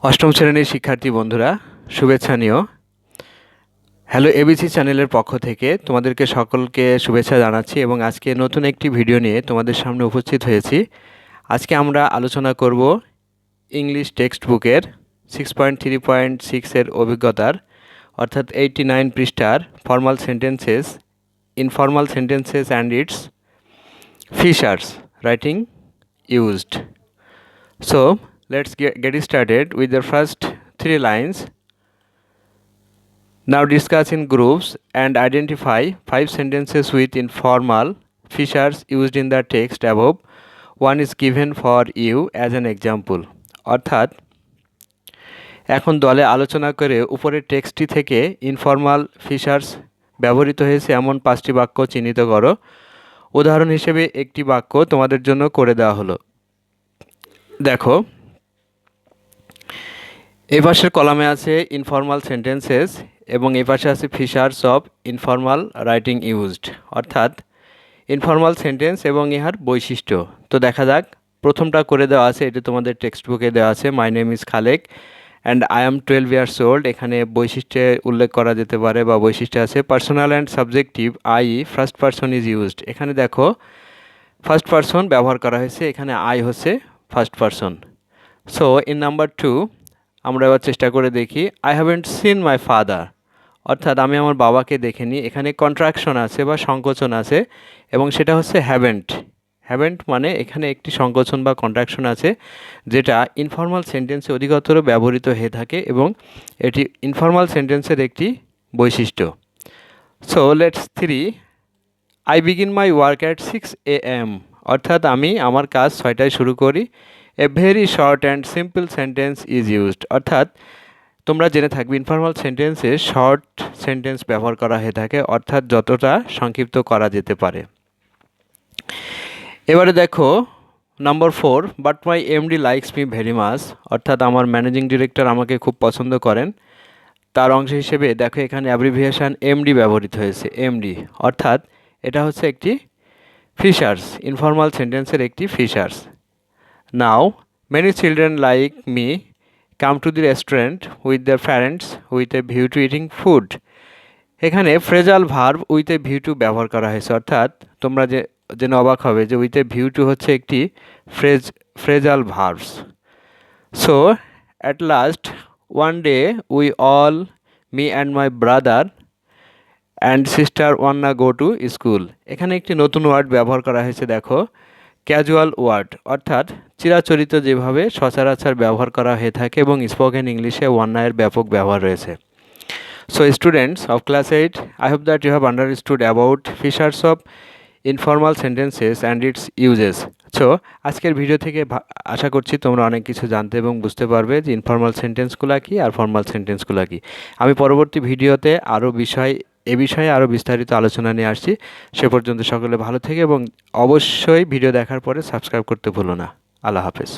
অষ্টম শ্রেণীর শিক্ষার্থী বন্ধুরা শুভেচ্ছা নিও। হ্যালো এবিসি চ্যানেলের পক্ষ থেকে তোমাদেরকে সকলকে শুভেচ্ছা জানাচ্ছি এবং আজকে নতুন একটি ভিডিও নিয়ে তোমাদের সামনে উপস্থিত হয়েছি। আজকে আমরা আলোচনা করব ইংলিশ টেক্সট বুকের 6.3.6 এর অভিজ্ঞতার অর্থাৎ 89 পৃষ্ঠার formal sentences, informal sentences and it's features writing used. So let's get started with the first 3 lines. Now discuss in groups and identify 5 sentences with informal features used in the text above. One is given for you as an example. অর্থাৎ এখন দলে আলোচনা করে উপরের টেক্সটটি থেকে informal features ব্যবহৃত হয়েছে এমন 5টি বাক্য চিহ্নিত করো। উদাহরণ হিসেবে একটি বাক্য তোমাদের জন্য করে দেওয়া হলো। দেখো, এই পাশের কলামে আছে ইনফর্মাল সেন্টেন্সেস এবং এই পাশে আছে features of informal writing used, অর্থাৎ ইনফর্মাল সেন্টেন্স এবং ইহার বৈশিষ্ট্য। তো দেখা যাক, প্রথমটা করে দেওয়া আছে, এটি তোমাদের টেক্সট বুকে দেওয়া আছে, my name is Khalek and I am 12 years old. এখানে বৈশিষ্ট্যে উল্লেখ করা যেতে পারে বা বৈশিষ্ট্য আছে personal and subjective I first person is used. এখানে দেখো ফার্স্ট পারসন ব্যবহার করা হয়েছে, এখানে আই হচ্ছে first person. So in number 2 আমরা এবার চেষ্টা করে দেখি, I haven't seen my father, অর্থাৎ আমি আমার বাবাকে দেখিনি। এখানে কন্ট্রাকশন আছে বা সংকোচন আছে এবং সেটা হচ্ছে হ্যাভেন্ট। হ্যাভেন্ট মানে এখানে একটি সংকোচন বা কন্ট্রাকশন আছে যেটা ইনফর্মাল সেন্টেন্সে অধিকতর ব্যবহৃত হয়ে থাকে এবং এটি ইনফর্মাল সেন্টেন্সের একটি বৈশিষ্ট্য। So let's 3, I begin my work at 6 AM, অর্থাৎ আমি আমার কাজ 6টায় শুরু করি। A very short and simple sentence is used, অর্থাৎ তোমরা জেনে থাকবে ইনফর্মাল সেন্টেন্সে শর্ট সেন্টেন্স ব্যবহার করা হয়ে থাকে, অর্থাৎ যতটা সংক্ষিপ্ত করা যেতে পারে। এবারে দেখো number 4, but my MD likes me very much, অর্থাৎ আমার ম্যানেজিং ডিরেক্টর আমাকে খুব পছন্দ করেন। তার অংশ হিসেবে দেখো এখানে অ্যাব্রিভিয়েশন এমডি ব্যবহৃত হয়েছে, এমডি, অর্থাৎ এটা হচ্ছে একটি ফিচার্স, ইনফর্মাল সেন্টেন্সের একটি features. Now many children like me come to the restaurant with their parents with a view to eating food. এখানে phrasal verb with a view to ব্যবহার করা হয়েছে, অর্থাৎ তোমরা জেনে অবাক হবে যে উইথ এ ভিউ টু হচ্ছে একটি phrasal verbs. So at last one day we all, me and my brother and sister ওয়ান্না go to school. এখানে একটি নতুন ওয়ার্ড ব্যবহার করা হয়েছে, দেখো ক্যাজুয়াল ওয়ার্ড, অর্থাৎ চিরাচরিত যেভাবে সচরাচর ব্যবহার করা হয়ে থাকে এবং স্পোকেন ইংলিশে ওয়ান্নায়ের ব্যাপক ব্যবহার রয়েছে। So students of class 8, I hope that you have understood about features of informal sentences and its uses. So আজকের ভিডিও থেকে আশা করছি তোমরা অনেক কিছু জানতে এবং বুঝতে পারবে যে ইনফর্মাল সেন্টেন্সগুলো কী আর ফর্মাল সেন্টেন্সগুলো কী। আমি পরবর্তী ভিডিওতে এ বিষয়ে আরও বিস্তারিত আলোচনা নিয়ে আসছি। সে পর্যন্ত সকলে ভালো থেকে এবং অবশ্যই ভিডিও দেখার পরে সাবস্ক্রাইব করতে ভুলো না। আল্লাহ হাফেজ।